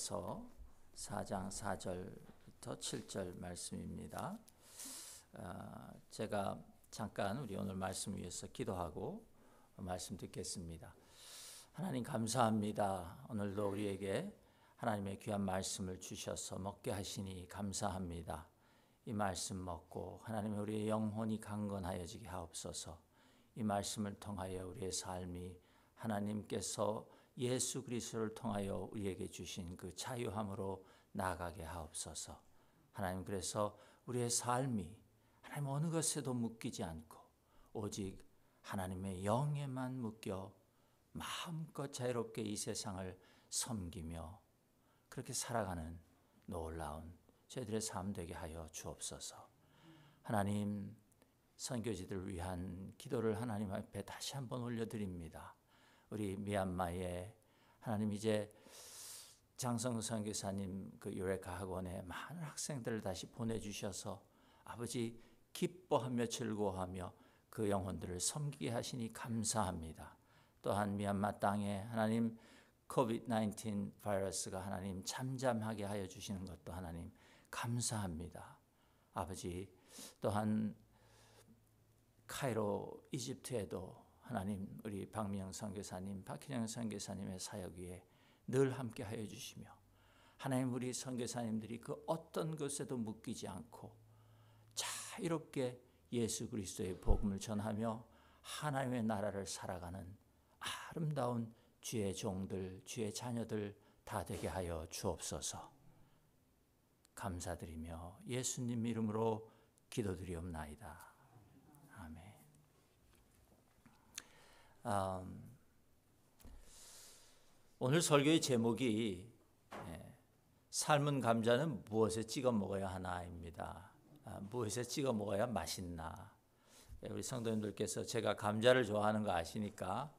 요한일서 4장 4절부터 7절 말씀입니다. 제가 잠깐 우리 오늘 말씀 위해서 기도하고 말씀 듣겠습니다. 하나님 감사합니다. 오늘도 우리에게 하나님의 귀한 말씀을 주셔서 먹게 하시니 감사합니다. 이 말씀 먹고 하나님 우리의 영혼이 강건하여지게 하옵소서. 이 말씀을 통하여 우리의 삶이 하나님께서 예수 그리스도를 통하여 우리에게 주신 그 자유함으로 나아가게 하옵소서. 하나님 그래서 우리의 삶이 하나님 어느 것에도 묶이지 않고 오직 하나님의 영에만 묶여 마음껏 자유롭게 이 세상을 섬기며 그렇게 살아가는 놀라운 저희들의 삶 되게 하여 주옵소서. 하나님 선교지들을 위한 기도를 하나님 앞에 다시 한번 올려드립니다. 우리 미얀마에 하나님 이제 장성 선교사님 그 유레카 학원에 많은 학생들을 다시 보내주셔서 아버지 기뻐하며 즐거워하며 그 영혼들을 섬기게 하시니 감사합니다. 또한 미얀마 땅에 하나님 COVID-19 바이러스가 하나님 잠잠하게 하여 주시는 것도 하나님 감사합니다. 아버지 또한 카이로 이집트에도 하나님 우리 박미영 선교사님, 박희정 선교사님의 사역 위에 늘 함께 하여 주시며 하나님 우리 선교사님들이 그 어떤 것에도 묶이지 않고 자유롭게 예수 그리스도의 복음을 전하며 하나님의 나라를 살아가는 아름다운 주의 종들, 주의 자녀들 다 되게 하여 주옵소서. 감사드리며 예수님 이름으로 기도드리옵나이다. 아멘. 오늘 설교의 제목이 삶은 감자는 무엇에 찍어 먹어야 하나입니다. 무엇에 찍어 먹어야 맛있나. 우리 성도님들께서 제가 감자를 좋아하는 거 아시니까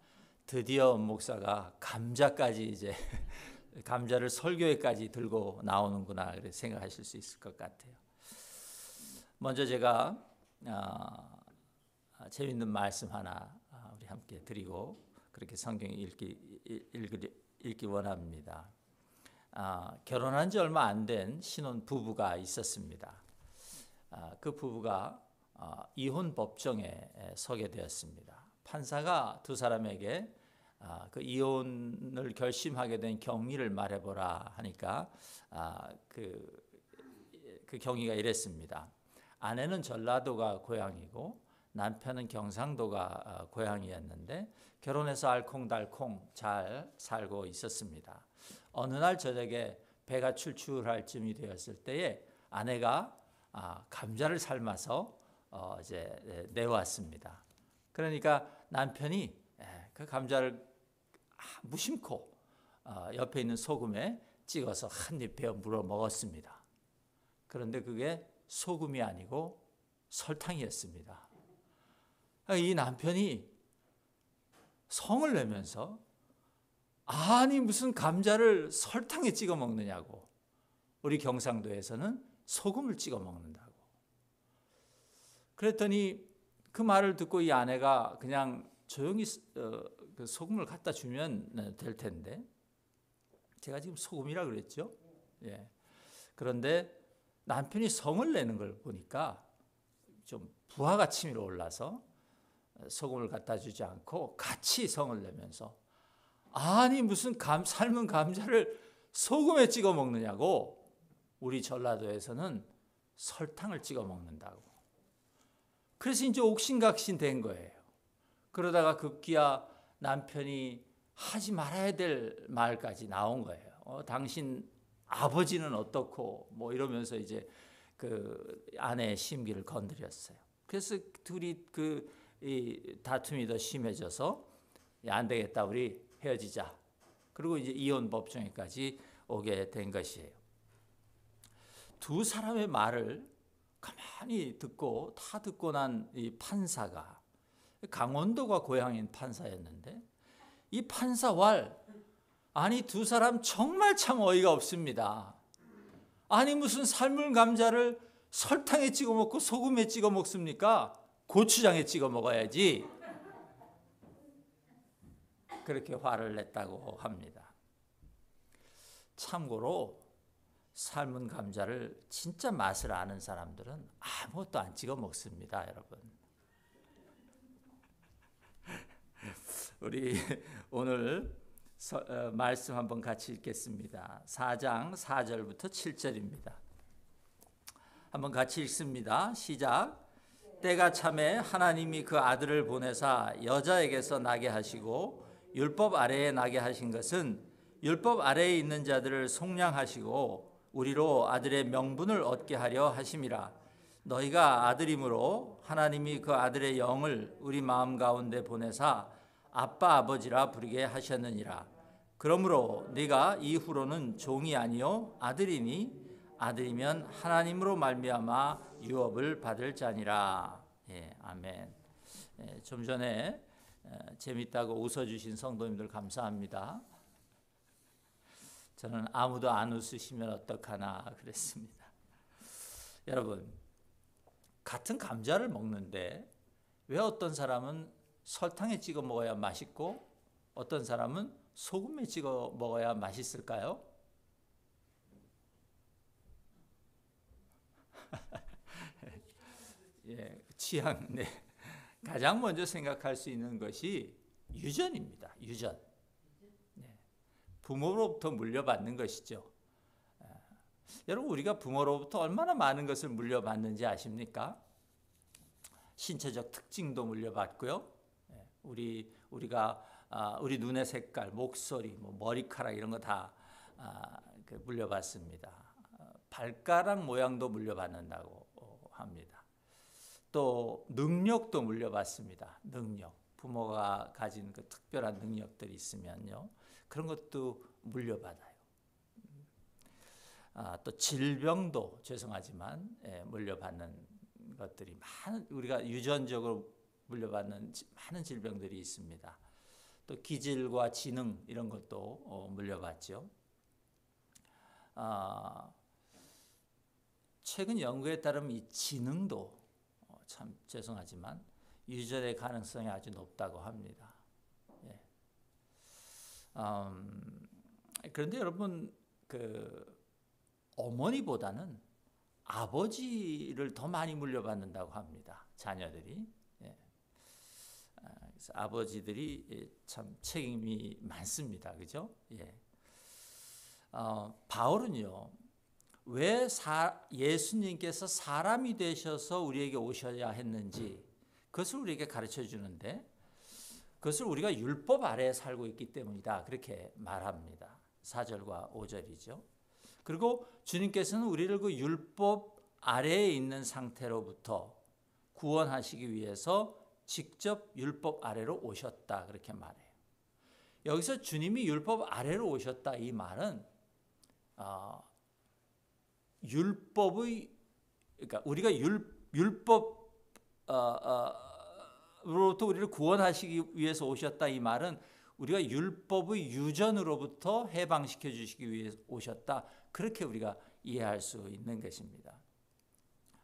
드디어 목사가 감자까지 이제 감자를 설교에까지 들고 나오는구나 그렇게 생각하실 수 있을 것 같아요. 먼저 제가 재밌는 말씀 하나 우리 함께 드리고 그렇게 성경 읽기 원합니다. 결혼한 지 얼마 안 된 신혼 부부가 있었습니다. 그 부부가 이혼 법정에 서게 되었습니다. 판사가 두 사람에게 그 이혼을 결심하게 된 경위를 말해보라 하니까 그 경위가 이랬습니다. 아내는 전라도가 고향이고 남편은 경상도가 고향이었는데 결혼해서 알콩달콩 잘 살고 있었습니다. 어느 날 저녁에 배가 출출할 쯤이 되었을 때에 아내가 감자를 삶아서 이제 내왔습니다. 그러니까 남편이 그 감자를 무심코 옆에 있는 소금에 찍어서 한 입 베어 물어 먹었습니다. 그런데 그게 소금이 아니고 설탕이었습니다. 이 남편이 성을 내면서 아니 무슨 감자를 설탕에 찍어 먹느냐고, 우리 경상도에서는 소금을 찍어 먹는다고. 그랬더니 그 말을 듣고 이 아내가 그냥 조용히 그 소금을 갖다 주면 될 텐데, 제가 지금 소금이라 그랬죠? 예. 그런데 남편이 성을 내는 걸 보니까 좀 부하가 치밀어 올라서 소금을 갖다 주지 않고 같이 성을 내면서 아니 무슨 삶은 감자를 소금에 찍어 먹느냐고, 우리 전라도에서는 설탕을 찍어 먹는다고. 그래서 이제 옥신각신 된 거예요. 그러다가 급기야 남편이 하지 말아야 될 말까지 나온 거예요. 당신 아버지는 어떻고 뭐 이러면서 이제 그 아내의 심기를 건드렸어요. 그래서 둘이 이 다툼이 더 심해져서 안 되겠다 우리 헤어지자. 그리고 이제 이혼 법정에까지 오게 된 것이에요. 두 사람의 말을 가만히 다 듣고 난 이 판사가, 강원도가 고향인 판사였는데 이 판사왈, 아니 두 사람 정말 참 어이가 없습니다. 아니 무슨 삶은 감자를 설탕에 찍어 먹고 소금에 찍어 먹습니까? 고추장에 찍어 먹어야지. 그렇게 화를 냈다고 합니다. 참고로 삶은 감자를 진짜 맛을 아는 사람들은 아무것도 안 찍어 먹습니다, 여러분. 우리 오늘 말씀 한번 같이 읽겠습니다. 4장 4절부터 7절입니다. 한번 같이 읽습니다. 시작. 때가 차매 하나님이 그 아들을 보내사 여자에게서 나게 하시고 율법 아래에 나게 하신 것은 율법 아래에 있는 자들을 속량하시고 우리로 아들의 명분을 얻게 하려 하심이라. 너희가 아들이므로 하나님이 그 아들의 영을 우리 마음 가운데 보내사 아빠 아버지라 부르게 하셨느니라. 그러므로 네가 이후로는 종이 아니요 아들이니 아들이면 하나님으로 말미암아 유업을 받을 자니라. 예, 아멘. 예, 좀 전에 재밌다고 웃어주신 성도님들 감사합니다. 저는 아무도 안 웃으시면 어떡하나 그랬습니다. 여러분, 같은 감자를 먹는데 왜 어떤 사람은 설탕에 찍어 먹어야 맛있고 어떤 사람은 소금에 찍어 먹어야 맛있을까요? 예, 취향. 네. 가장 먼저 생각할 수 있는 것이 유전입니다. 유전. 네. 부모로부터 물려받는 것이죠. 여러분, 우리가 부모로부터 얼마나 많은 것을 물려받는지 아십니까? 신체적 특징도 물려받고요. 우리가 우리 눈의 색깔, 목소리, 머리카락 이런 거 다 물려받습니다. 발가락 모양도 물려받는다고 합니다. 또 능력도 물려받습니다. 능력. 부모가 가진 그 특별한 능력들이 있으면요. 그런 것도 물려받아요. 또 질병도 죄송하지만 물려받는 것들이 우리가 유전적으로 물려받는 많은 질병들이 있습니다. 또 기질과 지능 이런 것도 물려받죠. 최근 연구에 따르면 이 지능도 참 죄송하지만 유전의 가능성이 아주 높다고 합니다. 예. 그런데 여러분, 어머니보다는 아버지를 더 많이 물려받는다고 합니다. 자녀들이. 예. 그래서 아버지들이 참 책임이 많습니다. 그죠? 예. 바울은요, 왜 예수님께서 사람이 되셔서 우리에게 오셔야 했는지 그것을 우리에게 가르쳐 주는데 그것을 우리가 율법 아래에 살고 있기 때문이다. 그렇게 말합니다. 4절과 5절이죠. 그리고 주님께서는 우리를 그 율법 아래에 있는 상태로부터 구원하시기 위해서 직접 율법 아래로 오셨다. 그렇게 말해요. 여기서 주님이 율법 아래로 오셨다. 이 말은 그러니까 우리가 율법으로부터 우리를 구원하시기 위해서 오셨다. 이 말은 우리가 율법의 유전으로부터 해방시켜 주시기 위해서 오셨다. 그렇게 우리가 이해할 수 있는 것입니다.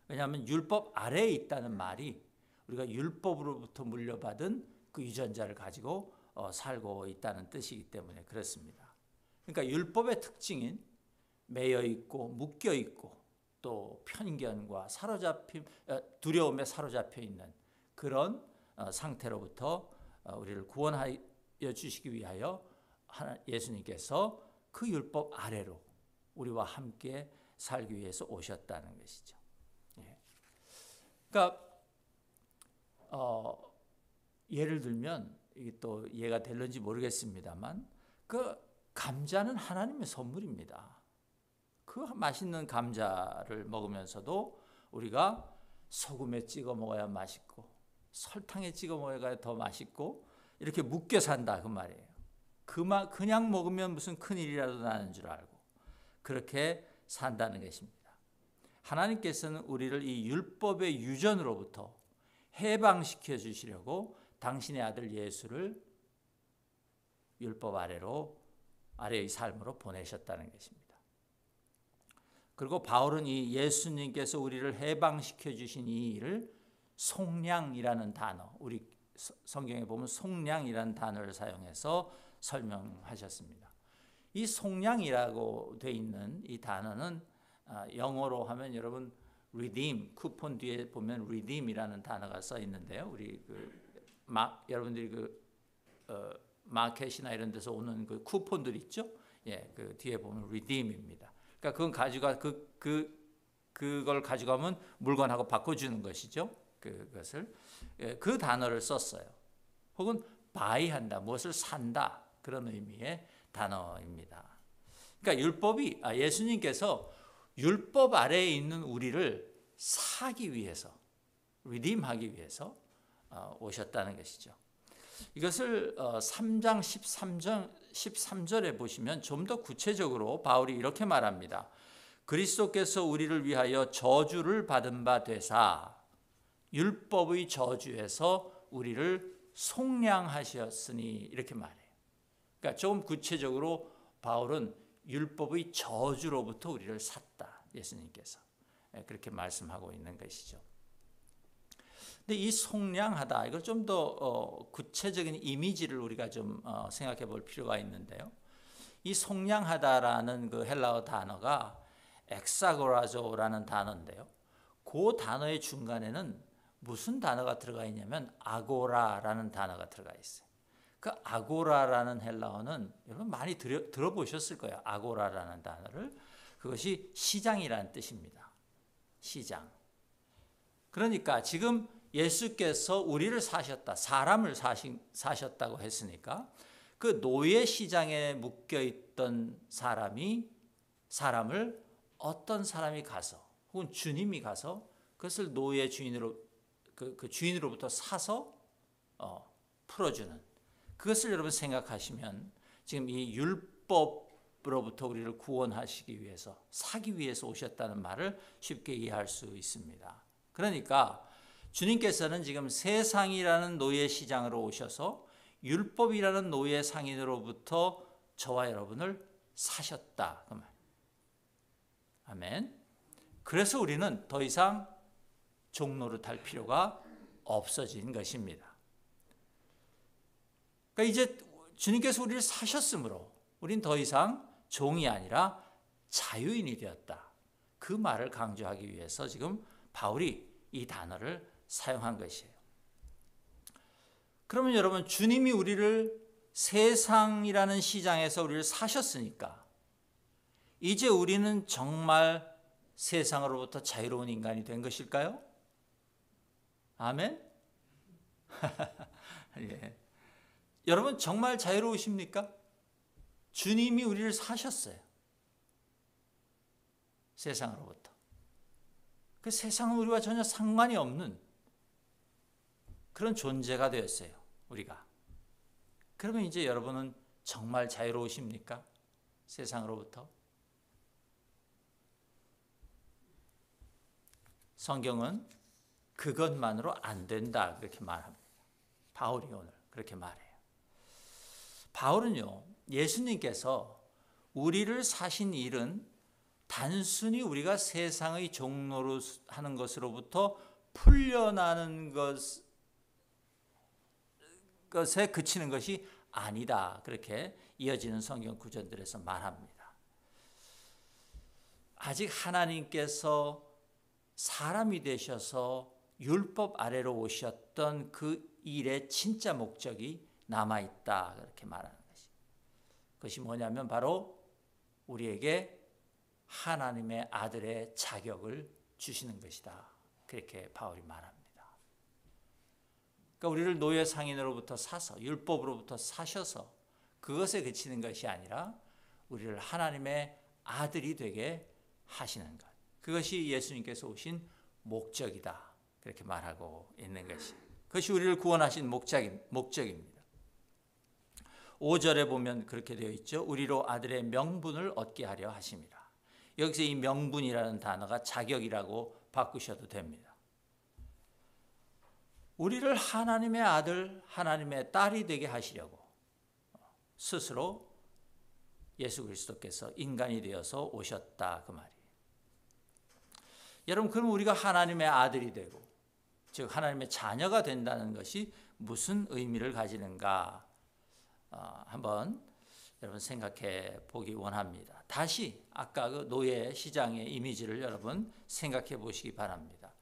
왜냐하면 율법 아래에 있다는 말이 우리가 율법으로부터 물려받은 그 유전자를 가지고 살고 있다는 뜻이기 때문에 그렇습니다. 그러니까 율법의 특징인 매여 있고 묶여 있고 또 편견과 두려움에 사로잡혀 있는 그런 상태로부터 우리를 구원하여 주시기 위하여 예수님께서 그 율법 아래로 우리와 함께 살기 위해서 오셨다는 것이죠. 예. 그러니까 예를 들면 이게 또 이해가 될는지 모르겠습니다만 그 감자는 하나님의 선물입니다. 그 맛있는 감자를 먹으면서도 우리가 소금에 찍어 먹어야 맛있고 설탕에 찍어 먹어야 더 맛있고 이렇게 묶여 산다 그 말이에요. 그냥 먹으면 무슨 큰일이라도 나는 줄 알고 그렇게 산다는 것입니다. 하나님께서는 우리를 이 율법의 유전으로부터 해방시켜 주시려고 당신의 아들 예수를 율법 아래의 삶으로 보내셨다는 것입니다. 그리고 바울은 이 예수님께서 우리를 해방시켜 주신 이 일을 속량이라는 단어, 우리 성경에 보면 속량이라는 단어를 사용해서 설명하셨습니다. 이 속량이라고 돼 있는 이 단어는 영어로 하면 여러분 redeem, 쿠폰 뒤에 보면 redeem이라는 단어가 써 있는데요. 우리 여러분들이 마켓이나 이런 데서 오는 그 쿠폰들 있죠? 예, 그 뒤에 보면 redeem입니다. 그러니까 그건 가져가 그걸 가져가면 물건하고 바꿔주는 것이죠. 그것을 그 단어를 썼어요. 혹은 buy한다, 무엇을 산다 그런 의미의 단어입니다. 그러니까 예수님께서 율법 아래에 있는 우리를 사기 위해서, redeem하기 위해서 오셨다는 것이죠. 이것을 3장 13절에 보시면 좀 더 구체적으로 바울이 이렇게 말합니다. 그리스도께서 우리를 위하여 저주를 받은 바 되사 율법의 저주에서 우리를 속량하셨으니 이렇게 말해요. 그러니까 조금 구체적으로 바울은 율법의 저주로부터 우리를 샀다. 예수님께서 그렇게 말씀하고 있는 것이죠. 근데 이 속량하다 이걸 좀 더 구체적인 이미지를 우리가 좀 생각해 볼 필요가 있는데요. 이 속량하다라는 그 헬라어 단어가 엑사고라조라는 단어인데요. 그 단어의 중간에는 무슨 단어가 들어가 있냐면 아고라라는 단어가 들어가 있어요. 그 아고라라는 헬라어는 여러분 많이 들어보셨을 거예요. 아고라라는 단어를. 그것이 시장이라는 뜻입니다. 시장. 그러니까 지금 예수께서 우리를 사셨다, 사람을 사셨다고 했으니까 그 노예 시장에 묶여있던 사람을 어떤 사람이 가서 혹은 주님이 가서 그것을 노예 주인으로 그 주인으로부터 사서 풀어주는 그것을 여러분 생각하시면 지금 이 율법으로부터 우리를 구원하시기 위해서 사기 위해서 오셨다는 말을 쉽게 이해할 수 있습니다. 그러니까 주님께서는 지금 세상이라는 노예 시장으로 오셔서 율법이라는 노예 상인으로부터 저와 여러분을 사셨다. 그 말. 아멘. 그래서 우리는 더 이상 종노릇할 필요가 없어진 것입니다. 그러니까 이제 주님께서 우리를 사셨으므로 우린 더 이상 종이 아니라 자유인이 되었다. 그 말을 강조하기 위해서 지금 바울이 이 단어를 사용한 것이에요. 그러면 여러분 주님이 우리를 세상이라는 시장에서 우리를 사셨으니까 이제 우리는 정말 세상으로부터 자유로운 인간이 된 것일까요? 아멘? 예. 여러분 정말 자유로우십니까? 주님이 우리를 사셨어요. 세상으로부터. 그 세상은 우리와 전혀 상관이 없는 그런 존재가 되었어요. 우리가. 그러면 이제 여러분은 정말 자유로우십니까? 세상으로부터. 성경은 그것만으로 안 된다 그렇게 말합니다. 바울이 오늘 그렇게 말해요. 바울은요, 예수님께서 우리를 사신 일은 단순히 우리가 세상의 종로로 하는 것으로부터 풀려나는 것에 그치는 것이 아니다. 그렇게 이어지는 성경 구절들에서 말합니다. 아직 하나님께서 사람이 되셔서 율법 아래로 오셨던 그 일의 진짜 목적이 남아있다. 그렇게 말하는 것이. 그것이 뭐냐면 바로 우리에게 하나님의 아들의 자격을 주시는 것이다. 그렇게 바울이 말합니다. 그러니까 우리를 노예 상인으로부터 사서 율법으로부터 사셔서 그것에 그치는 것이 아니라 우리를 하나님의 아들이 되게 하시는 것. 그것이 예수님께서 오신 목적이다. 그렇게 말하고 있는 것이. 그것이 우리를 구원하신 목적입니다. 5절에 보면 그렇게 되어 있죠. 우리로 아들의 명분을 얻게 하려 하심이라. 여기서 이 명분이라는 단어가 자격이라고 바꾸셔도 됩니다. 우리를 하나님의 아들, 하나님의 딸이 되게 하시려고 스스로 예수 그리스도께서 인간이 되어서 오셨다. 그 말이에요. 여러분, 그럼 우리가 하나님의 아들이 되고 즉 하나님의 자녀가 된다는 것이 무슨 의미를 가지는가? 한번 여러분 생각해 보기 원합니다. 다시 아까 그 노예 시장의 이미지를 여러분 생각해 보시기 바랍니다.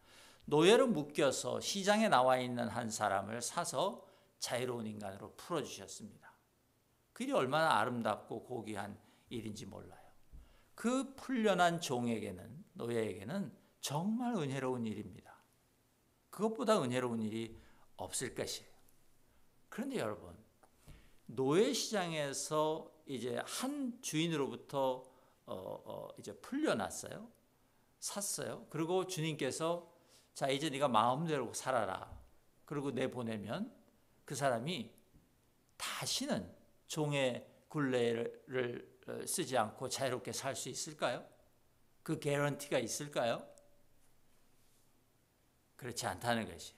노예로 묶여서 시장에 나와 있는 한 사람을 사서 자유로운 인간으로 풀어주셨습니다. 그 일이 얼마나 아름답고 고귀한 일인지 몰라요. 그 풀려난 종에게는, 노예에게는 정말 은혜로운 일입니다. 그것보다 은혜로운 일이 없을 것이에요. 그런데 여러분, 노예 시장에서 이제 한 주인으로부터 이제 풀려났어요. 샀어요. 그리고 주님께서 자, 이제 네가 마음대로 살아라. 그리고 내보내면 그 사람이 다시는 종의 굴레를 쓰지 않고 자유롭게 살 수 있을까요? 그 개런티가 있을까요? 그렇지 않다는 것이.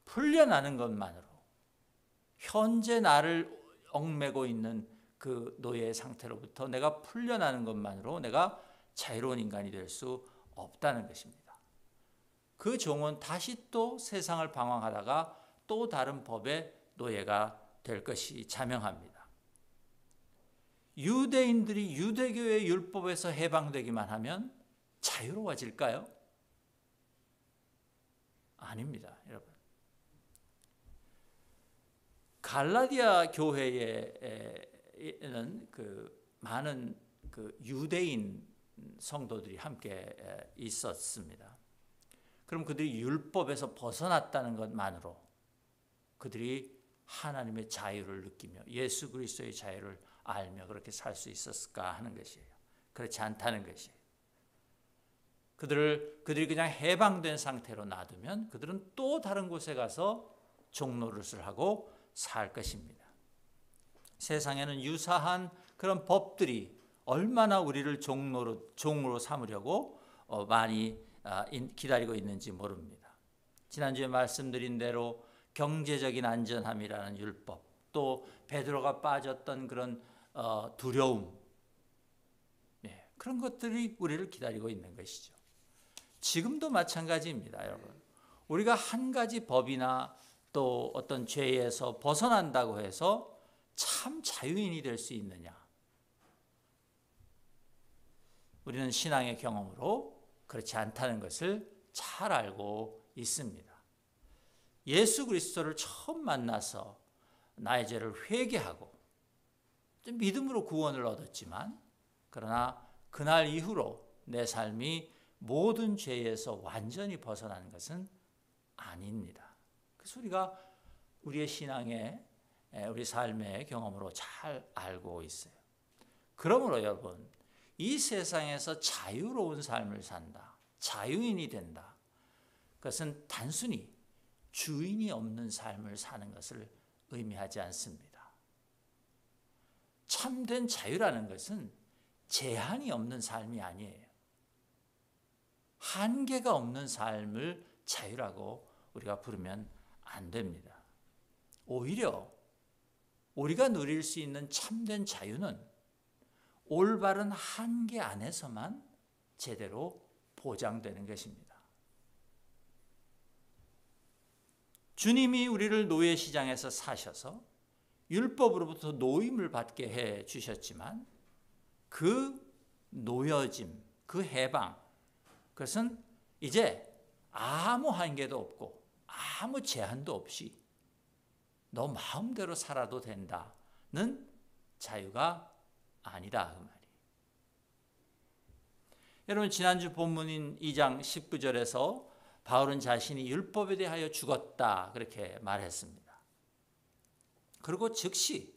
풀려나는 것만으로 현재 나를 얽매고 있는 그 노예의 상태로부터 내가 풀려나는 것만으로 내가 자유로운 인간이 될 수 없다는 것입니다. 그 종은 다시 또 세상을 방황하다가 또 다른 법의 노예가 될 것이 자명합니다. 유대인들이 유대교의 율법에서 해방되기만 하면 자유로워질까요? 아닙니다, 여러분. 갈라디아 교회에는 많은 유대인 성도들이 함께 있었습니다. 그럼 그들이 율법에서 벗어났다는 것만으로 그들이 하나님의 자유를 느끼며 예수 그리스도의 자유를 알며 그렇게 살 수 있었을까 하는 것이에요. 그렇지 않다는 것이에요. 그들이 그냥 해방된 상태로 놔두면 그들은 또 다른 곳에 가서 종노릇을 하고 살 것입니다. 세상에는 유사한 그런 법들이 얼마나 우리를 종으로 삼으려고 많이 기다리고 있는지 모릅니다. 지난주에 말씀드린 대로 경제적인 안전함이라는 율법, 또 베드로가 빠졌던 그런 두려움, 그런 것들이 우리를 기다리고 있는 것이죠. 지금도 마찬가지입니다, 여러분. 우리가 한 가지 법이나 또 어떤 죄에서 벗어난다고 해서 참 자유인이 될 수 있느냐? 우리는 신앙의 경험으로 그렇지 않다는 것을 잘 알고 있습니다. 예수 그리스도를 처음 만나서 나의 죄를 회개하고 좀 믿음으로 구원을 얻었지만, 그러나 그날 이후로 내 삶이 모든 죄에서 완전히 벗어난 것은 아닙니다. 그래서 우리가 우리의 신앙의, 우리 삶의 경험으로 잘 알고 있어요. 그러므로 여러분, 이 세상에서 자유로운 삶을 산다, 자유인이 된다, 그것은 단순히 주인이 없는 삶을 사는 것을 의미하지 않습니다. 참된 자유라는 것은 제한이 없는 삶이 아니에요. 한계가 없는 삶을 자유라고 우리가 부르면 안 됩니다. 오히려 우리가 누릴 수 있는 참된 자유는 올바른 한계 안에서만 제대로 보장되는 것입니다. 주님이 우리를 노예 시장에서 사셔서 율법으로부터 노임을 받게 해 주셨지만 그 노여짐, 그 해방, 그것은 이제 아무 한계도 없고 아무 제한도 없이 너 마음대로 살아도 된다는 자유가 아니다, 그 말이. 여러분, 지난주 본문인 2장 19절에서 바울은 자신이 율법에 대하여 죽었다 그렇게 말했습니다. 그리고 즉시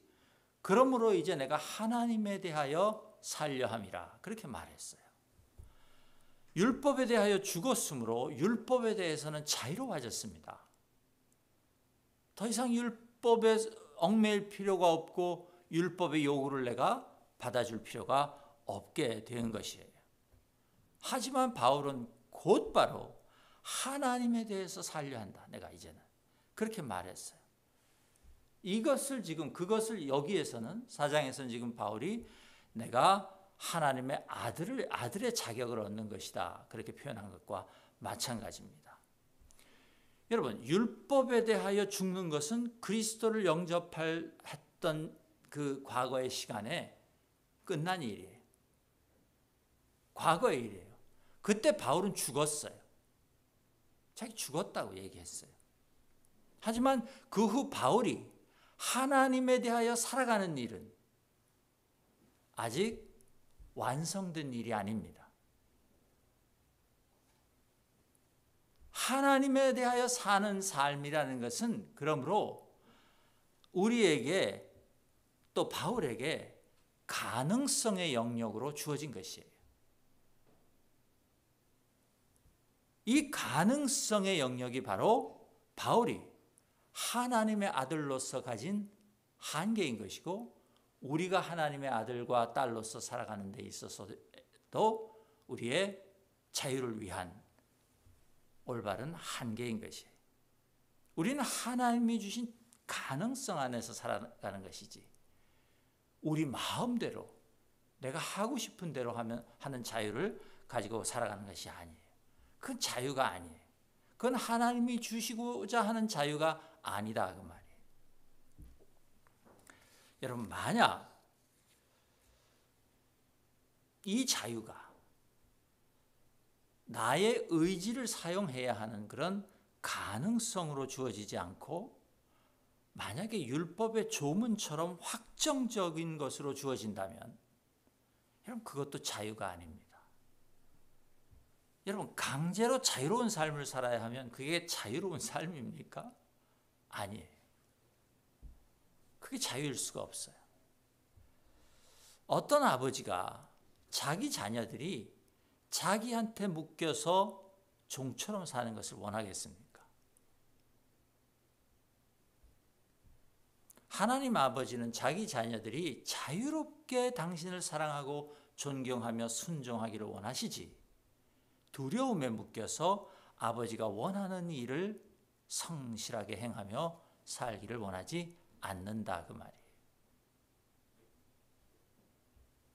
그러므로 이제 내가 하나님에 대하여 살려 함이라 그렇게 말했어요. 율법에 대하여 죽었으므로 율법에 대해서는 자유로워졌습니다. 더 이상 율법에 얽매일 필요가 없고 율법의 요구를 내가 받아줄 필요가 없게 된 것이에요. 하지만 바울은 곧바로 하나님에 대해서 살려 한다, 내가 이제는 그렇게 말했어요. 그것을 여기에서는, 4장에서는 지금 바울이 내가 하나님의 아들의 자격을 얻는 것이다 그렇게 표현한 것과 마찬가지입니다. 여러분, 율법에 대하여 죽는 것은 그리스도를 영접했던 그 과거의 시간에 끝난 일이에요. 과거의 일이에요. 그때 바울은 죽었어요. 자기 죽었다고 얘기했어요. 하지만 그 후 바울이 하나님에 대하여 살아가는 일은 아직 완성된 일이 아닙니다. 하나님에 대하여 사는 삶이라는 것은 그러므로 우리에게 또 바울에게 가능성의 영역으로 주어진 것이에요. 이 가능성의 영역이 바로 바울이 하나님의 아들로서 가진 한계인 것이고 우리가 하나님의 아들과 딸로서 살아가는 데 있어서도 우리의 자유를 위한 올바른 한계인 것이에요. 우리는 하나님이 주신 가능성 안에서 살아가는 것이지 우리 마음대로 내가 하고 싶은 대로 하는 자유를 가지고 살아가는 것이 아니에요. 그건 자유가 아니에요. 그건 하나님이 주시고자 하는 자유가 아니다 그 말이에요. 여러분 만약 이 자유가 나의 의지를 사용해야 하는 그런 가능성으로 주어지지 않고 만약에 율법의 조문처럼 확정적인 것으로 주어진다면 여러분 그것도 자유가 아닙니다. 여러분 강제로 자유로운 삶을 살아야 하면 그게 자유로운 삶입니까? 아니에요. 그게 자유일 수가 없어요. 어떤 아버지가 자기 자녀들이 자기한테 묶여서 종처럼 사는 것을 원하겠습니까? 하나님 아버지는 자기 자녀들이 자유롭게 당신을 사랑하고 존경하며 순종하기를 원하시지 두려움에 묶여서 아버지가 원하는 일을 성실하게 행하며 살기를 원하지 않는다 그 말이에요.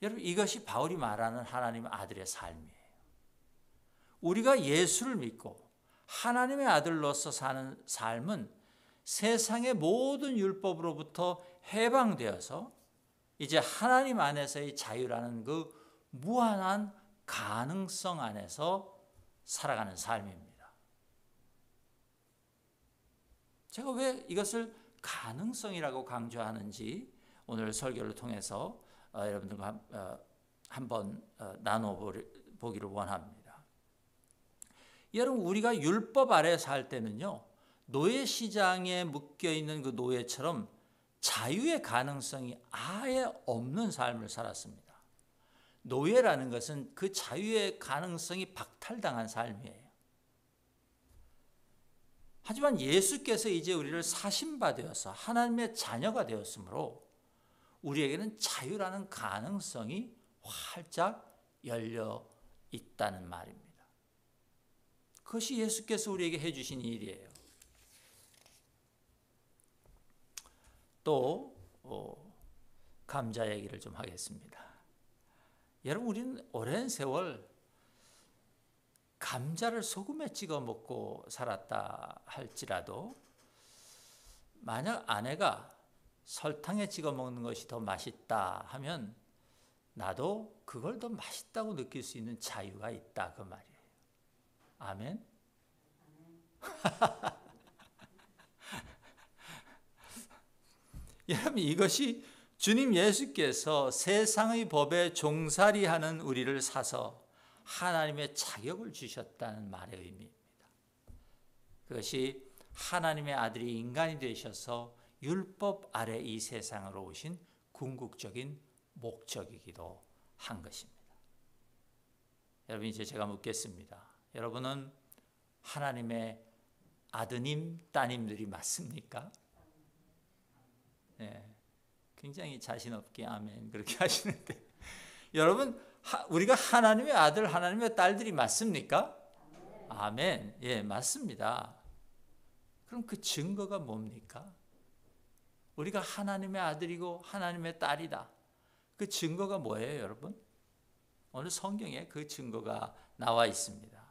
여러분 이것이 바울이 말하는 하나님의 아들의 삶이에요. 우리가 예수를 믿고 하나님의 아들로서 사는 삶은 세상의 모든 율법으로부터 해방되어서 이제 하나님 안에서의 자유라는 그 무한한 가능성 안에서 살아가는 삶입니다. 제가 왜 이것을 가능성이라고 강조하는지 오늘 설교를 통해서 여러분들과 한번 나눠보기를 원합니다. 여러분 우리가 율법 아래 살 때는요. 노예 시장에 묶여있는 그 노예처럼 자유의 가능성이 아예 없는 삶을 살았습니다. 노예라는 것은 그 자유의 가능성이 박탈당한 삶이에요. 하지만 예수께서 이제 우리를 사신바 되어서 하나님의 자녀가 되었으므로 우리에게는 자유라는 가능성이 활짝 열려 있다는 말입니다. 그것이 예수께서 우리에게 해주신 일이에요. 또 감자 얘기를 좀 하겠습니다. 여러분 우리는 오랜 세월 감자를 소금에 찍어 먹고 살았다 할지라도 만약 아내가 설탕에 찍어 먹는 것이 더 맛있다 하면 나도 그걸 더 맛있다고 느낄 수 있는 자유가 있다 그 말이에요. 아멘. 여러분 이것이 주님 예수께서 세상의 법에 종살이하는 우리를 사서 하나님의 자격을 주셨다는 말의 의미입니다. 그것이 하나님의 아들이 인간이 되셔서 율법 아래 이 세상으로 오신 궁극적인 목적이기도 한 것입니다. 여러분 이제 제가 묻겠습니다. 여러분은 하나님의 아드님, 따님들이 맞습니까? 네, 굉장히 자신 없게 아멘 그렇게 하시는데 여러분 우리가 하나님의 아들, 하나님의 딸들이 맞습니까? 아멘. 예, 맞습니다. 그럼 그 증거가 뭡니까? 우리가 하나님의 아들이고 하나님의 딸이다. 그 증거가 뭐예요, 여러분? 오늘 성경에 그 증거가 나와 있습니다.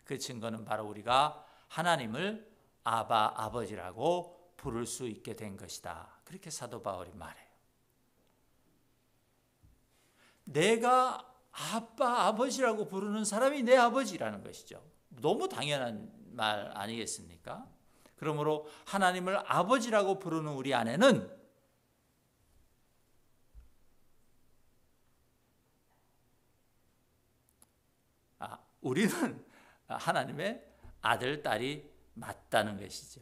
그 증거는 바로 우리가 하나님을 아바, 아버지라고 부를 수 있게 된 것이다. 그렇게 사도 바울이 말해요. 내가 아빠, 아버지라고 부르는 사람이 내 아버지라는 것이죠. 너무 당연한 말 아니겠습니까? 그러므로 하나님을 아버지라고 부르는 우리 안에는 우리는 하나님의 아들, 딸이 맞다는 것이죠.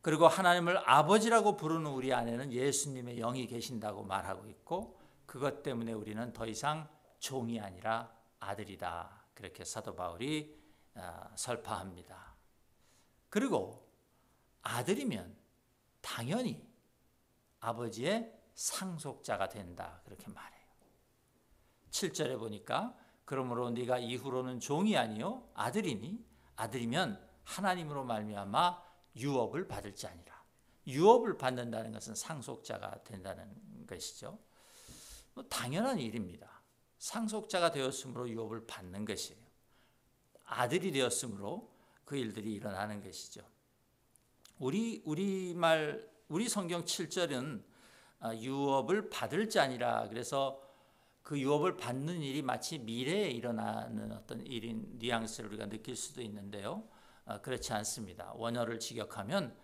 그리고 하나님을 아버지라고 부르는 우리 안에는 예수님의 영이 계신다고 말하고 있고, 그것 때문에 우리는 더 이상 종이 아니라 아들이다. 그렇게 사도 바울이 설파합니다. 그리고 아들이면 당연히 아버지의 상속자가 된다. 그렇게 말해요. 7절에 보니까 그러므로 네가 이후로는 종이 아니요 아들이니 아들이면 하나님으로 말미암아 유업을 받을 자니라. 유업을 받는다는 것은 상속자가 된다는 것이죠. 당연한 일입니다. 상속자가 되었으므로 유업을 받는 것이에요. 아들이 되었으므로 그 일들이 일어나는 것이죠. 우리 성경 7절은 유업을 받을 자니라. 그래서 그 유업을 받는 일이 마치 미래에 일어나는 어떤 일인 뉘앙스를 우리가 느낄 수도 있는데요. 그렇지 않습니다. 원어를 직역하면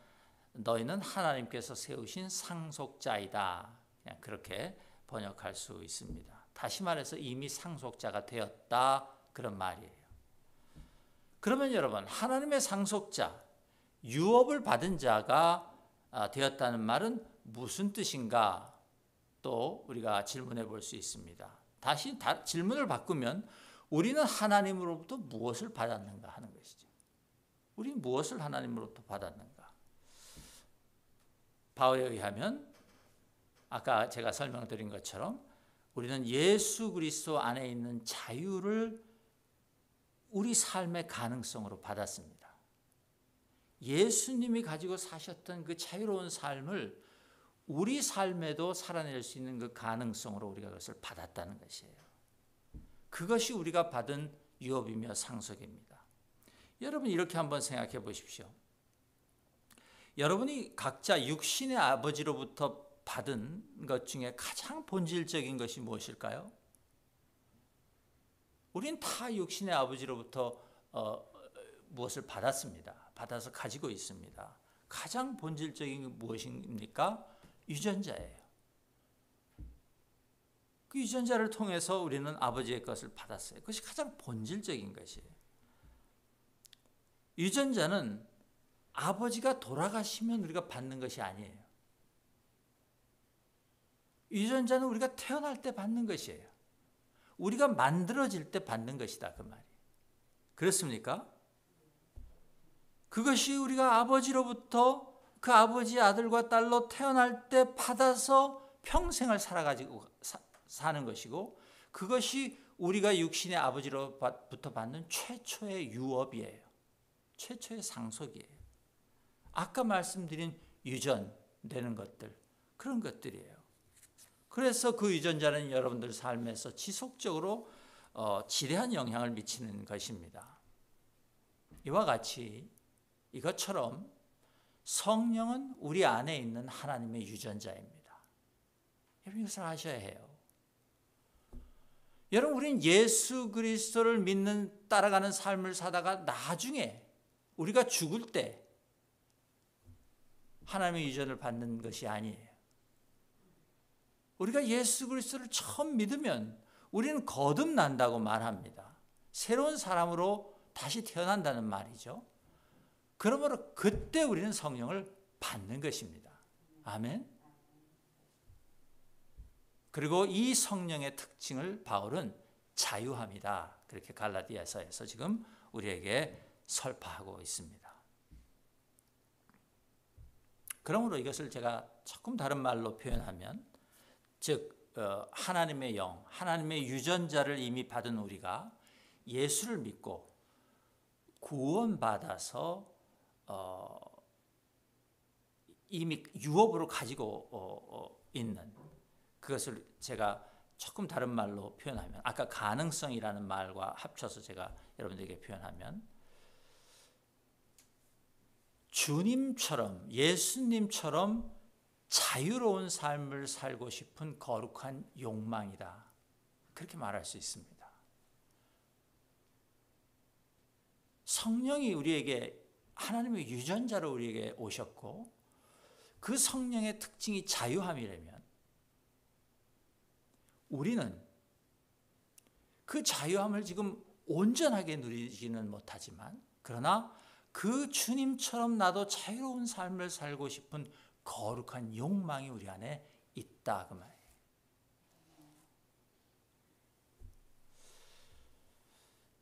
너희는 하나님께서 세우신 상속자이다. 그냥 그렇게 번역할 수 있습니다. 다시 말해서 이미 상속자가 되었다. 그런 말이에요. 그러면 여러분, 하나님의 상속자, 유업을 받은 자가 되었다는 말은 무슨 뜻인가? 또 우리가 질문해 볼 수 있습니다. 다시 질문을 바꾸면 우리는 하나님으로부터 무엇을 받았는가 하는 것이죠. 우리는 무엇을 하나님으로부터 받았는가? 바울에 의하면 아까 제가 설명드린 것처럼 우리는 예수 그리스도 안에 있는 자유를 우리 삶의 가능성으로 받았습니다. 예수님이 가지고 사셨던 그 자유로운 삶을 우리 삶에도 살아낼 수 있는 그 가능성으로 우리가 그것을 받았다는 것이에요. 그것이 우리가 받은 유업이며 상속입니다. 여러분 이렇게 한번 생각해 보십시오. 여러분이 각자 육신의 아버지로부터 받은 것 중에 가장 본질적인 것이 무엇일까요? 우린 다 육신의 아버지로부터 무엇을 받았습니다. 받아서 가지고 있습니다. 가장 본질적인 게 무엇입니까? 유전자예요. 그 유전자를 통해서 우리는 아버지의 것을 받았어요. 그것이 가장 본질적인 것이에요. 유전자는 아버지가 돌아가시면 우리가 받는 것이 아니에요. 유전자는 우리가 태어날 때 받는 것이에요. 우리가 만들어질 때 받는 것이다. 그 말이에요. 그렇습니까? 그것이 우리가 아버지로부터 그 아버지의 아들과 딸로 태어날 때 받아서 평생을 살아가지고 사는 것이고, 그것이 우리가 육신의 아버지로부터 받는 최초의 유업이에요. 최초의 상속이에요. 아까 말씀드린 유전되는 것들, 그런 것들이에요. 그래서 그 유전자는 여러분들 삶에서 지속적으로 지대한 영향을 미치는 것입니다. 이와 같이 이것처럼 성령은 우리 안에 있는 하나님의 유전자입니다. 여러분 이것을 아셔야 해요. 여러분 우리는 예수 그리스도를 믿는 따라가는 삶을 사다가 나중에 우리가 죽을 때 하나님의 유전을 받는 것이 아니에요. 우리가 예수 그리스도를 처음 믿으면 우리는 거듭난다고 말합니다. 새로운 사람으로 다시 태어난다는 말이죠. 그러므로 그때 우리는 성령을 받는 것입니다. 아멘. 그리고 이 성령의 특징을 바울은 자유함이다. 그렇게 갈라디아서에서 지금 우리에게 설파하고 있습니다. 그러므로 이것을 제가 조금 다른 말로 표현하면, 즉 하나님의 영, 하나님의 유전자를 이미 받은 우리가 예수를 믿고 구원받아서 이미 유업으로 가지고 있는, 그것을 제가 조금 다른 말로 표현하면, 아까 가능성이라는 말과 합쳐서 제가 여러분들에게 표현하면, 주님처럼 예수님처럼 자유로운 삶을 살고 싶은 거룩한 욕망이다. 그렇게 말할 수 있습니다. 성령이 우리에게 하나님의 유전자로 우리에게 오셨고 그 성령의 특징이 자유함이라면 우리는 그 자유함을 지금 온전하게 누리지는 못하지만 그러나 그 주님처럼 나도 자유로운 삶을 살고 싶은 거룩한 욕망이 우리 안에 있다 그 말이에요.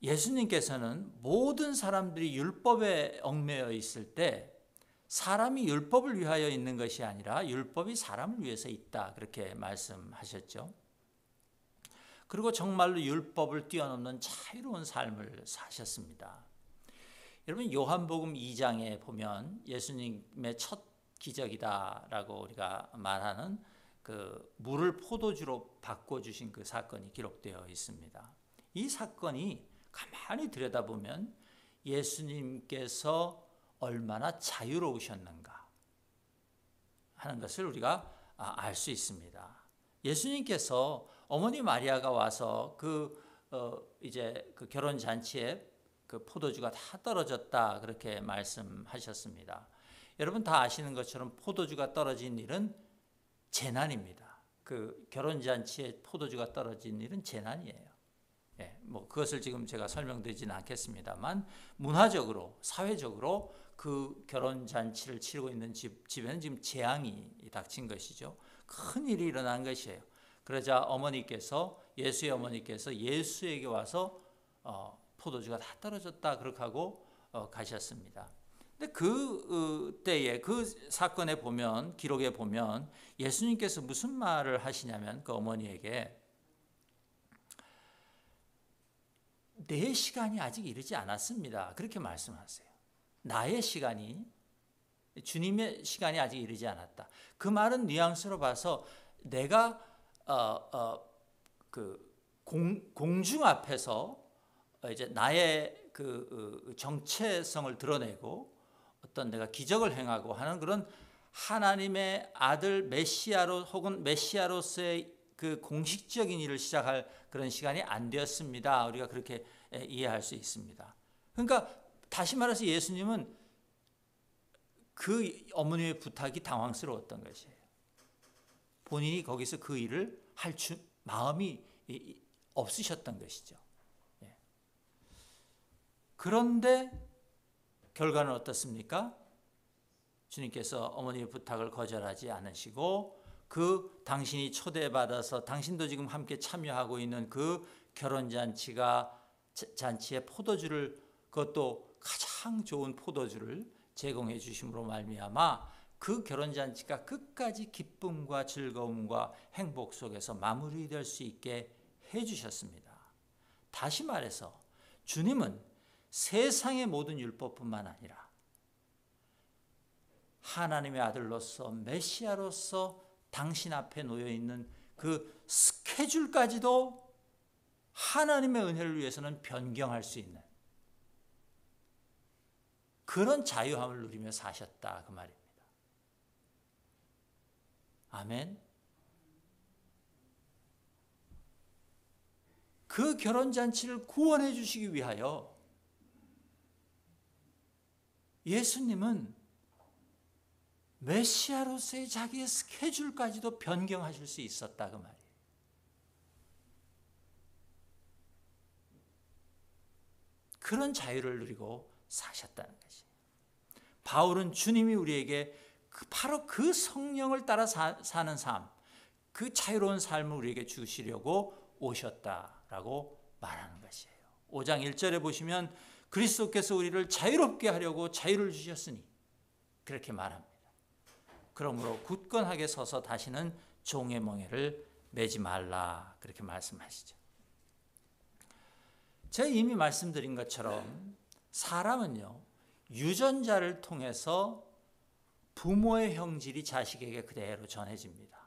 예수님께서는 모든 사람들이 율법에 얽매여 있을 때 사람이 율법을 위하여 있는 것이 아니라 율법이 사람을 위해서 있다 그렇게 말씀하셨죠. 그리고 정말로 율법을 뛰어넘는 자유로운 삶을 사셨습니다. 여러분 요한복음 2장에 보면 예수님의 첫 기적이다라고 우리가 말하는 그 물을 포도주로 바꿔주신 그 사건이 기록되어 있습니다. 이 사건이 가만히 들여다보면 예수님께서 얼마나 자유로우셨는가 하는 것을 우리가 알 수 있습니다. 예수님께서 어머니 마리아가 와서 이제 그 결혼 잔치에 그 포도주가 다 떨어졌다 그렇게 말씀하셨습니다. 여러분 다 아시는 것처럼 포도주가 떨어진 일은 재난입니다. 그 결혼 잔치에 포도주가 떨어진 일은 재난이에요. 뭐 그것을 지금 제가 설명드리지는 않겠습니다만 문화적으로 사회적으로 그 결혼 잔치를 치르고 있는 집에는 지금 재앙이 닥친 것이죠. 큰 일이 일어난 것이에요. 그러자 어머니께서 예수의 어머니께서 예수에게 와서 포도주가 다 떨어졌다 그렇게 하고 가셨습니다. 근데 그때에 그 사건에 보면 기록에 보면 예수님께서 무슨 말을 하시냐면 그 어머니에게 내 시간이 아직 이르지 않았습니다. 그렇게 말씀하세요. 나의 시간이 주님의 시간이 아직 이르지 않았다. 그 말은 뉘앙스로 봐서 내가 그 공중 앞에서 이제 나의 그 정체성을 드러내고 어떤 내가 기적을 행하고 하는 그런 하나님의 아들 메시아로 혹은 메시아로서의 그 공식적인 일을 시작할 그런 시간이 안 되었습니다. 우리가 그렇게 이해할 수 있습니다. 그러니까 다시 말해서 예수님은 그 어머니의 부탁이 당황스러웠던 것이에요. 본인이 거기서 그 일을 할 마음이 없으셨던 것이죠. 그런데 결과는 어떻습니까? 주님께서 어머니의 부탁을 거절하지 않으시고 그 당신이 초대받아서 당신도 지금 함께 참여하고 있는 그 잔치에 포도주를 그것도 가장 좋은 포도주를 제공해 주심으로 말미암아 그 결혼잔치가 끝까지 기쁨과 즐거움과 행복 속에서 마무리될 수 있게 해주셨습니다. 다시 말해서 주님은 세상의 모든 율법뿐만 아니라 하나님의 아들로서 메시아로서 당신 앞에 놓여있는 그 스케줄까지도 하나님의 은혜를 위해서는 변경할 수 있는 그런 자유함을 누리며 사셨다 그 말입니다. 아멘. 그 결혼잔치를 구원해 주시기 위하여 예수님은 메시아로서의 자기의 스케줄까지도 변경하실 수 있었다 그 말이에요. 그런 자유를 누리고 사셨다는 것이에요. 바울은 주님이 우리에게 바로 그 성령을 따라 사는 삶, 그 자유로운 삶을 우리에게 주시려고 오셨다라고 말하는 것이에요. 5장 1절에 보시면 그리스도께서 우리를 자유롭게 하려고 자유를 주셨으니 그렇게 말합니다. 그러므로 굳건하게 서서 다시는 종의 멍에를 매지 말라 그렇게 말씀하시죠. 제가 이미 말씀드린 것처럼 사람은요 유전자를 통해서 부모의 형질이 자식에게 그대로 전해집니다.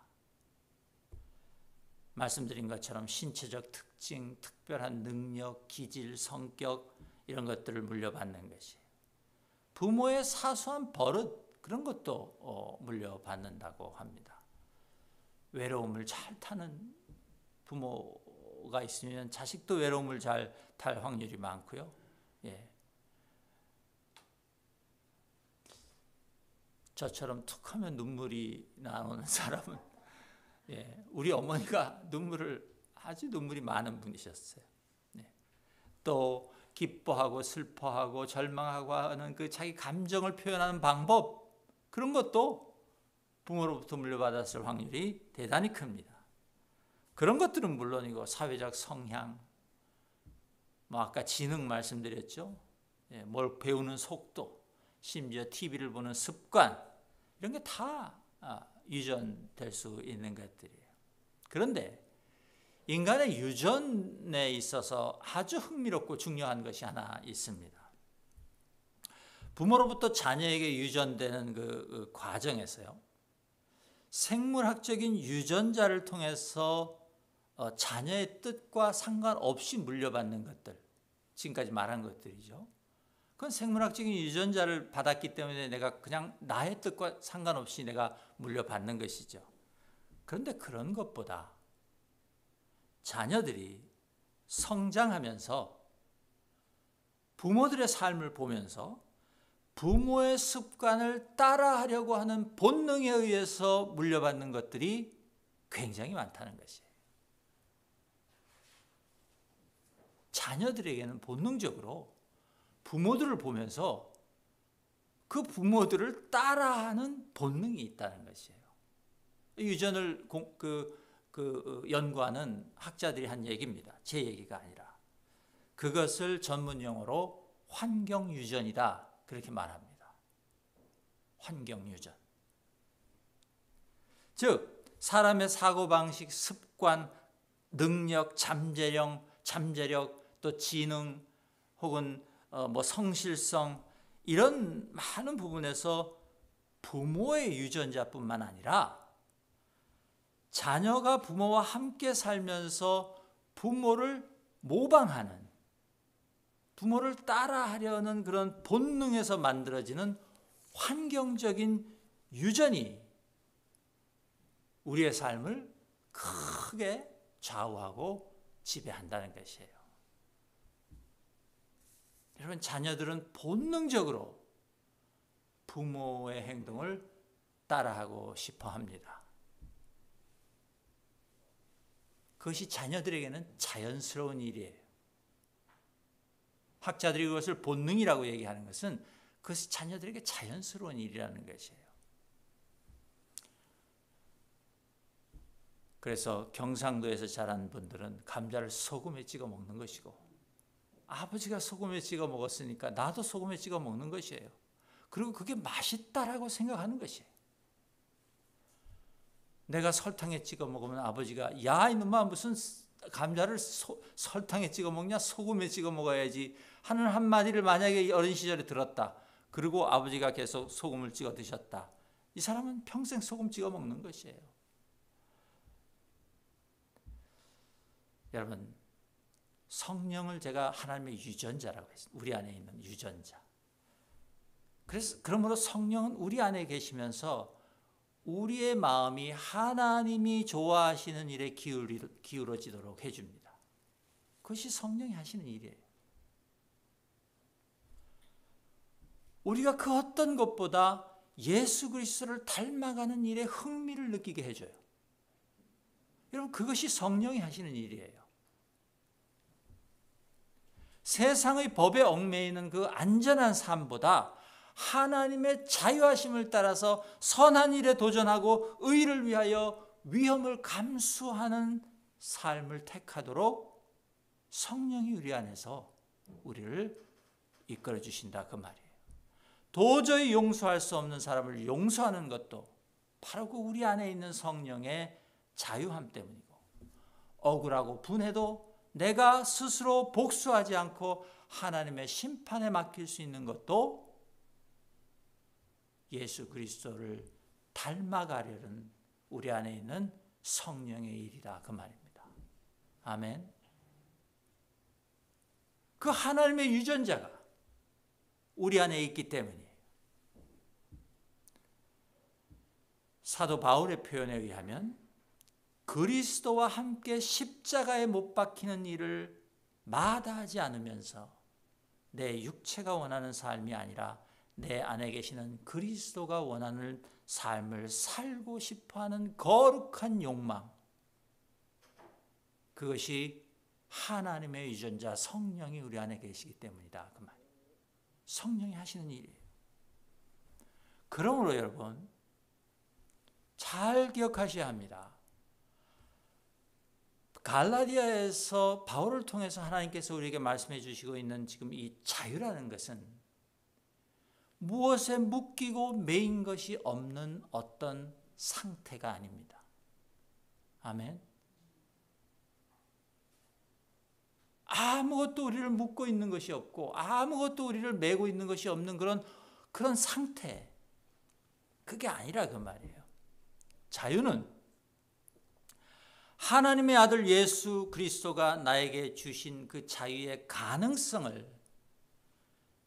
말씀드린 것처럼 신체적 특징, 특별한 능력, 기질, 성격 이런 것들을 물려받는 것이에요. 부모의 사소한 버릇, 그런 것도 물려받는다고 합니다. 외로움을 잘 타는 부모가 있으면 자식도 외로움을 잘 탈 확률이 많고요. 예. 저처럼 툭 하면 눈물이 나오는 사람은 예, 우리 어머니가 아주 눈물이 많은 분이셨어요. 예. 또 기뻐하고 슬퍼하고 절망하고 하는 그 자기 감정을 표현하는 방법, 그런 것도 부모로부터 물려받았을 확률이 대단히 큽니다. 그런 것들은 물론이고 사회적 성향, 아까 지능 말씀드렸죠. 예, 뭘 배우는 속도, 심지어 TV를 보는 습관, 이런 게 다 유전될 수 있는 것들이에요. 그런데 인간의 유전에 있어서 아주 흥미롭고 중요한 것이 하나 있습니다. 부모로부터 자녀에게 유전되는 그 과정에서요, 생물학적인 유전자를 통해서 자녀의 뜻과 상관없이 물려받는 것들, 지금까지 말한 것들이죠. 그건 생물학적인 유전자를 받았기 때문에 내가 그냥 나의 뜻과 상관없이 내가 물려받는 것이죠. 그런데 그런 것보다 자녀들이 성장하면서 부모들의 삶을 보면서 부모의 습관을 따라하려고 하는 본능에 의해서 물려받는 것들이 굉장히 많다는 것이에요. 자녀들에게는 본능적으로 부모들을 보면서 그 부모들을 따라하는 본능이 있다는 것이에요. 유전을 연구하는 학자들이 한 얘기입니다. 제 얘기가 아니라. 그것을 전문 용어로 환경유전이다, 그렇게 말합니다. 환경유전. 즉 사람의 사고방식, 습관, 능력, 잠재력, 또 지능, 혹은 성실성, 이런 많은 부분에서 부모의 유전자뿐만 아니라 자녀가 부모와 함께 살면서 부모를 모방하는, 부모를 따라하려는 그런 본능에서 만들어지는 환경적인 유전이 우리의 삶을 크게 좌우하고 지배한다는 것이에요. 여러분, 자녀들은 본능적으로 부모의 행동을 따라하고 싶어 합니다. 그것이 자녀들에게는 자연스러운 일이에요. 학자들이 그것을 본능이라고 얘기하는 것은 그것이 자녀들에게 자연스러운 일이라는 것이에요. 그래서 경상도에서 자란 분들은 감자를 소금에 찍어 먹는 것이고, 아버지가 소금에 찍어 먹었으니까 나도 소금에 찍어 먹는 것이에요. 그리고 그게 맛있다라고 생각하는 것이에요. 내가 설탕에 찍어 먹으면 아버지가, 야 이놈아, 무슨 감자를 설탕에 찍어 먹냐, 소금에 찍어 먹어야지 하는 한마디를 만약에 어린 시절에 들었다. 그리고 아버지가 계속 소금을 찍어 드셨다. 이 사람은 평생 소금 찍어 먹는 것이에요. 여러분, 성령을 제가 하나님의 유전자라고 했습니다. 우리 안에 있는 유전자. 그러므로 성령은 우리 안에 계시면서 우리의 마음이 하나님이 좋아하시는 일에 기울어지도록 해줍니다. 그것이 성령이 하시는 일이에요. 우리가 그 어떤 것보다 예수 그리스도를 닮아가는 일에 흥미를 느끼게 해줘요. 여러분, 그것이 성령이 하시는 일이에요. 세상의 법에 얽매이는 그 안전한 삶보다 하나님의 자유하심을 따라서 선한 일에 도전하고 의를 위하여 위험을 감수하는 삶을 택하도록 성령이 우리 안에서 우리를 이끌어 주신다, 그 말이에요. 도저히 용서할 수 없는 사람을 용서하는 것도 바로 그 우리 안에 있는 성령의 자유함 때문이고, 억울하고 분해도 내가 스스로 복수하지 않고 하나님의 심판에 맡길 수 있는 것도 예수 그리스도를 닮아가려는 우리 안에 있는 성령의 일이다, 그 말입니다. 아멘. 그 하나님의 유전자가 우리 안에 있기 때문이에요. 사도 바울의 표현에 의하면 그리스도와 함께 십자가에 못 박히는 일을 마다하지 않으면서 내 육체가 원하는 삶이 아니라 내 안에 계시는 그리스도가 원하는 삶을 살고 싶어하는 거룩한 욕망, 그것이 하나님의 유전자 성령이 우리 안에 계시기 때문이다. 그 말. 성령이 하시는 일이에요. 그러므로 여러분 잘 기억하셔야 합니다. 갈라디아에서 바울을 통해서 하나님께서 우리에게 말씀해 주시고 있는 지금 이 자유라는 것은 무엇에 묶이고 매인 것이 없는 어떤 상태가 아닙니다. 아멘. 아무것도 우리를 묶고 있는 것이 없고 아무것도 우리를 매고 있는 것이 없는 그런 상태, 그게 아니라 그 말이에요. 자유는 하나님의 아들 예수 그리스도가 나에게 주신 그 자유의 가능성을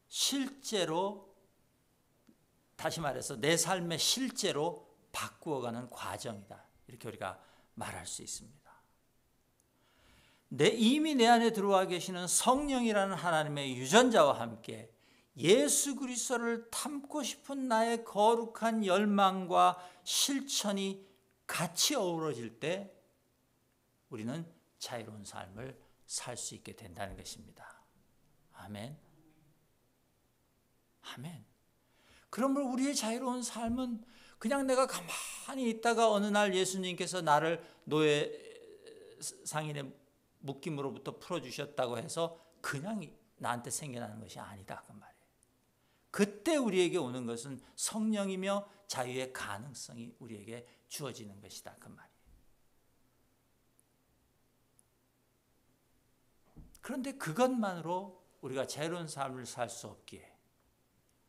실제로, 다시 말해서 내 삶의 실제로 바꾸어가는 과정이다. 이렇게 우리가 말할 수 있습니다. 이미 내 안에 들어와 계시는 성령이라는 하나님의 유전자와 함께 예수 그리스도를 닮고 싶은 나의 거룩한 열망과 실천이 같이 어우러질 때 우리는 자유로운 삶을 살 수 있게 된다는 것입니다. 아멘. 아멘. 그러므로 우리의 자유로운 삶은 그냥 내가 가만히 있다가 어느 날 예수님께서 나를 노예 상인의 묶임으로부터 풀어주셨다고 해서 그냥 나한테 생겨나는 것이 아니다. 그 말이에요. 그때 우리에게 오는 것은 성령이며 자유의 가능성이 우리에게 주어지는 것이다. 그 말이에요. 그런데 그것만으로 우리가 자유로운 삶을 살 수 없기에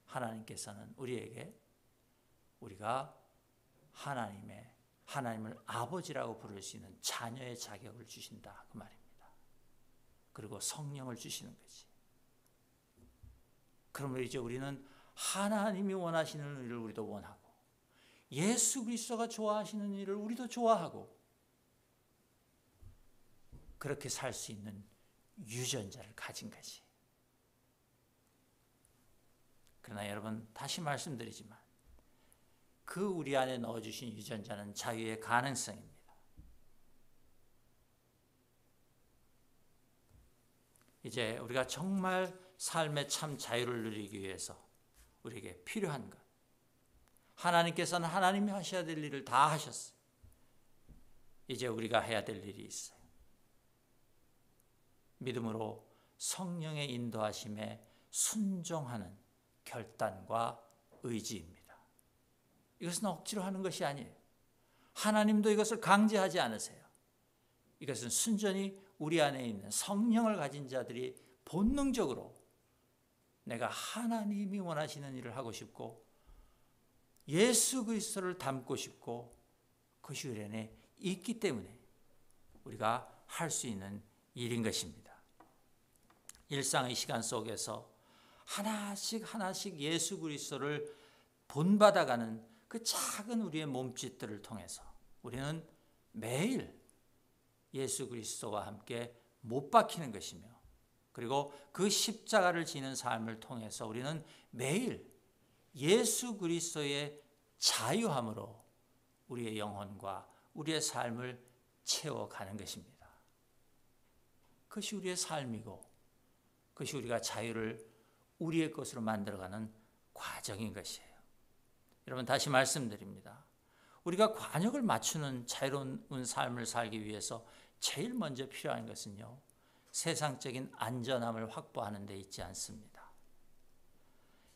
하나님께서는 우리가 하나님을 아버지라고 부를 수 있는 자녀의 자격을 주신다. 그 말입니다. 그리고 성령을 주시는 거지. 그러면 이제 우리는 하나님이 원하시는 일을 우리도 원하고 예수 그리스도가 좋아하시는 일을 우리도 좋아하고 그렇게 살 수 있는 유전자를 가진 거지. 그러나 여러분 다시 말씀드리지만 그 우리 안에 넣어주신 유전자는 자유의 가능성입니다. 이제 우리가 정말 삶의 참 자유를 누리기 위해서 우리에게 필요한 것, 하나님께서는 하나님이 하셔야 될 일을 다 하셨어요. 이제 우리가 해야 될 일이 있어요. 믿음으로 성령의 인도하심에 순종하는 결단과 의지입니다. 이것은 억지로 하는 것이 아니에요. 하나님도 이것을 강제하지 않으세요. 이것은 순전히 우리 안에 있는 성령을 가진 자들이 본능적으로 내가 하나님이 원하시는 일을 하고 싶고 예수 그리스도를 닮고 싶고 그것이 우리 안에 있기 때문에 우리가 할 수 있는 일인 것입니다. 일상의 시간 속에서 하나씩 예수 그리스도를 본받아가는 그 작은 우리의 몸짓들을 통해서 우리는 매일 예수 그리스도와 함께 못 박히는 것이며 그리고 그 십자가를 지는 삶을 통해서 우리는 매일 예수 그리스도의 자유함으로 우리의 영혼과 우리의 삶을 채워가는 것입니다. 그것이 우리의 삶이고 그것이 우리가 자유를 우리의 것으로 만들어가는 과정인 것이에요. 여러분 다시 말씀드립니다. 우리가 관역을 맞추는 자유로운 삶을 살기 위해서 제일 먼저 필요한 것은요, 세상적인 안전함을 확보하는 데 있지 않습니다.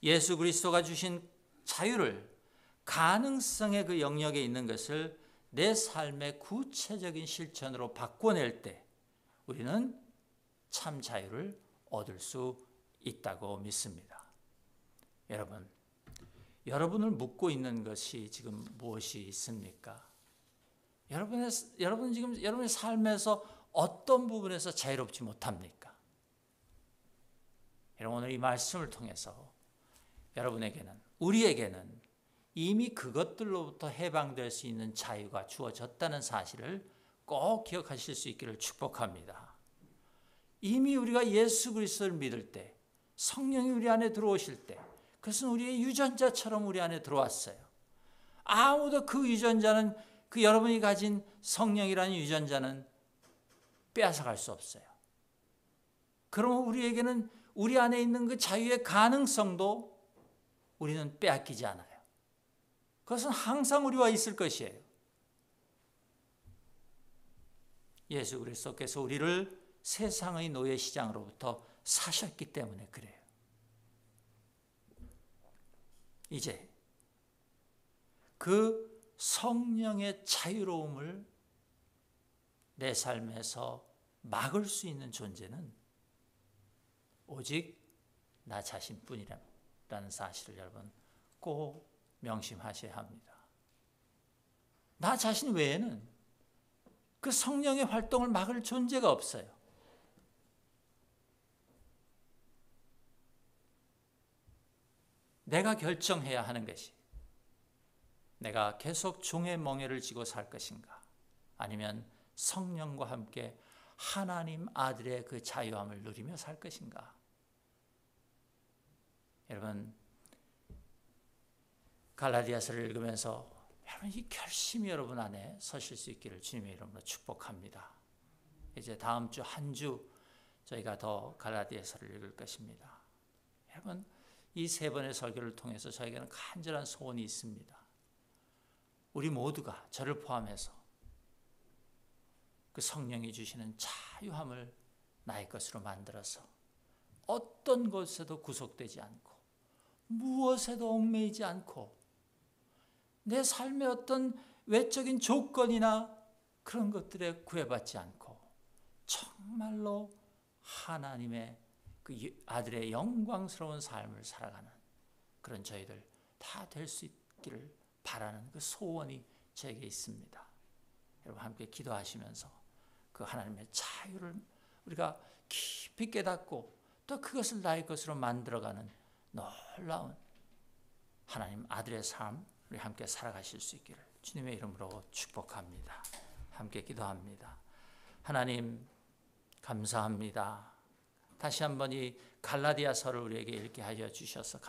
예수 그리스도가 주신 자유를 가능성의 그 영역에 있는 것을 내 삶의 구체적인 실천으로 바꿔낼 때 우리는 참 자유를 얻을 수 있다고 믿습니다. 여러분을 묶고 있는 것이 지금 무엇이 있습니까? 여러분 지금 여러분의 삶에서 어떤 부분에서 자유롭지 못합니까? 여러분 오늘 이 말씀을 통해서 우리에게는 이미 그것들로부터 해방될 수 있는 자유가 주어졌다는 사실을 꼭 기억하실 수 있기를 축복합니다. 이미 우리가 예수 그리스도를 믿을 때, 성령이 우리 안에 들어오실 때, 그것은 우리의 유전자처럼 우리 안에 들어왔어요. 아무도 그 유전자는, 그 여러분이 가진 성령이라는 유전자는 빼앗아갈 수 없어요. 그러면 우리에게는 우리 안에 있는 그 자유의 가능성도 우리는 빼앗기지 않아요. 그것은 항상 우리와 있을 것이에요. 예수 그리스도께서 우리를 세상의 노예 시장으로부터 사셨기 때문에 그래요. 이제 그 성령의 자유로움을 내 삶에서 막을 수 있는 존재는 오직 나 자신뿐이라는 사실을 여러분 꼭 명심하셔야 합니다. 나 자신 외에는 그 성령의 활동을 막을 존재가 없어요. 내가 결정해야 하는 것이, 내가 계속 종의 멍에를 지고 살 것인가, 아니면 성령과 함께 하나님 아들의 그 자유함을 누리며 살 것인가. 여러분, 갈라디아서를 읽으면서 여러분 이 결심이 여러분 안에 서실 수 있기를 주님의 이름으로 축복합니다. 이제 다음 주 한 주 저희가 더 갈라디아서를 읽을 것입니다. 여러분, 이 세 번의 설교를 통해서 저에게는 간절한 소원이 있습니다. 우리 모두가, 저를 포함해서 그 성령이 주시는 자유함을 나의 것으로 만들어서 어떤 것에도 구속되지 않고 무엇에도 얽매이지 않고 내 삶의 어떤 외적인 조건이나 그런 것들에 구애받지 않고 정말로 하나님의 그 아들의 영광스러운 삶을 살아가는 그런 저희들 다 될 수 있기를 바라는 그 소원이 저에게 있습니다. 여러분 함께 기도하시면서 그 하나님의 자유를 우리가 깊이 깨닫고 또 그것을 나의 것으로 만들어가는 놀라운 하나님 아들의 삶 우리 함께 살아가실 수 있기를 주님의 이름으로 축복합니다. 함께 기도합니다. 하나님 감사합니다. 다시 한번 이 갈라디아서를 우리에게 읽게 하여 주셔서